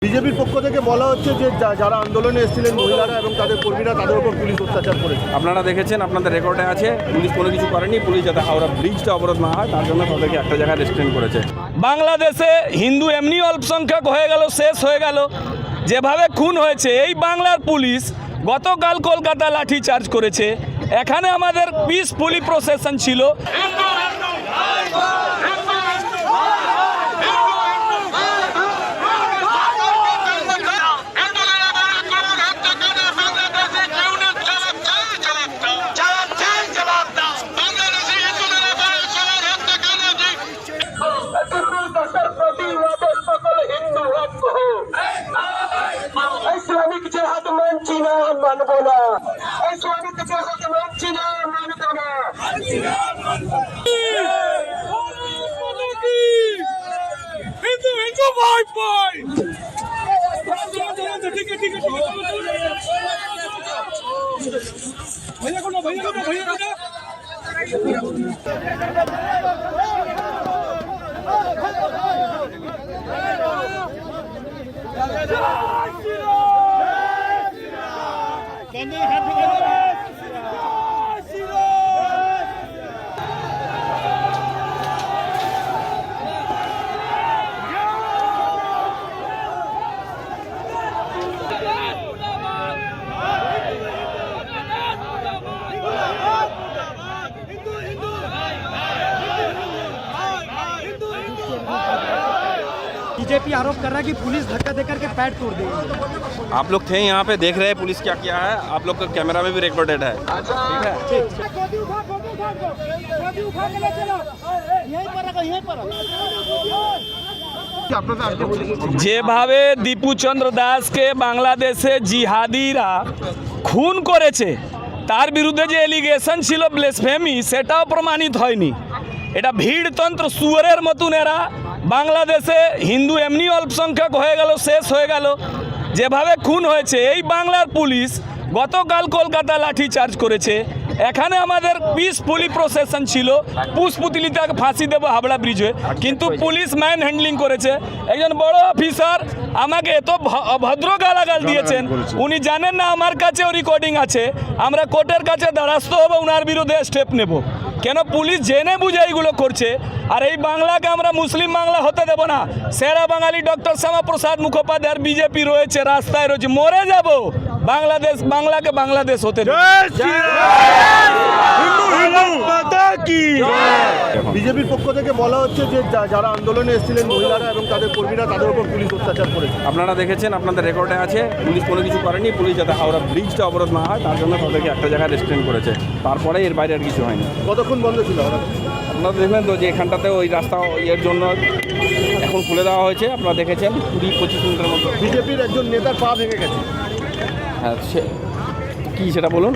বিজেপির পক্ষ থেকে বলা হচ্ছে যে যারা আন্দোলনে এসেছিলেন মহিলারা এবং তাদের কর্মীরা তাদের উপর পুলিশ অত্যাচার করেছে। আপনারা দেখেছেন, আপনাদের রেকর্ডে আছে, পুলিশ কোনো কিছু করেনি। পুলিশ যাতে হাওড়া ব্রিজটা অবরোধ না হয় তার জন্য তাদেরকে একটা জায়গায় রেস্ট্রেন করেছে। বাংলাদেশে হিন্দু এমনি অল্প সংখ্যক হয়ে গেল, শেষ হয়ে গেল। যেভাবে খুন হয়েছে, এই বাংলার পুলিশ গতকাল কলকাতা লাঠি চার্জ করেছে। এখানে আমাদের পিসফুলি প্রসেশন ছিল। ইসলামিক জেহাদ মানছি না, মানব না। ইসলামিক জেহাদ মানছি না, মানব না। হিন্দু হিন্দু ভাই ভাই भैया को ना बीजेपी आरोप कर रहा है कि पुलिस धक्का देकर के पैड तोड़ देगी। आप लोग थे यहाँ पे, देख रहे हैं पुलिस क्या किया है। आप लोग का कैमरा में भी रिकॉर्डेड है, ठीक है। যেভাবে দীপুচন্দ্র দাসকে বাংলাদেশে জিহাদিরা খুন করেছে, তার বিরুদ্ধে যে এলিগেশন ছিল ব্লেসফেমি, সেটাও প্রমাণিত হয়নি। এটা ভিড়তন্ত্র, সুয়ারের মতন এরা বাংলাদেশে হিন্দু এমনি অল্প সংখ্যক হয়ে গেল, শেষ হয়ে গেল। যেভাবে খুন হয়েছে, এই বাংলার পুলিশ গতকাল কলকাতা লাঠি চার্জ করেছে। এখানে আমাদের পিসফুলি প্রসেশন ছিল, পুষ্পুতলিতাকে ফাঁসি দেবো হাবড়া ব্রিজে, কিন্তু পুলিশ ম্যান হ্যান্ডলিং করেছে। একজন বড় অফিসার আমাকে এত অভদ্র গালাগাল দিয়েছেন, উনি জানেন না আমার কাছেও রেকর্ডিং আছে। আমরা কোর্টের কাছে দ্বারস্থ হব, ওনার বিরুদ্ধে স্টেপ নেব। কেন পুলিশ জেনে বুঝে এইগুলো করছে। আর এই বাংলাকে আমরা মুসলিম বাংলা হতে দেব না। সেরা বাঙালি ডক্টর শ্যামাপ্রসাদ মুখোপাধ্যায়ের বিজেপি রয়েছে, রাস্তায় রয়েছে, মরে যাব। বাংলাদেশ, বাংলাকে বাংলাদেশ হতে দেব। বিজেপির পক্ষ থেকে বলা হচ্ছে যে যারা আন্দোলনে এসেছিলেন মহিলারা এবং তাদের কর্মীরা তাদের উপর পুলিশ অত্যাচার করেছে। আপনারা দেখেছেন, আপনাদের রেকর্ডে আছে, পুলিশ কোনো কিছু করেনি। পুলিশ যাতে হাওড়া ব্রিজটা অবরোধ না হয় তার জন্য তাদেরকে একটা জায়গায় রেস্ট্রেন করেছে। তারপরে এর বাইরে আর কিছু হয়নি। কতক্ষণ বন্ধ ছিল? আপনারা দেখবেন তো যে এখানটাতে ওই রাস্তা এর জন্য এখন খুলে দেওয়া হয়েছে। আপনারা দেখেছেন 20-25 মিনিটের মতো। বিজেপির একজন নেতার পা ভেঙে গেছে। হ্যাঁ, কি সেটা বলুন।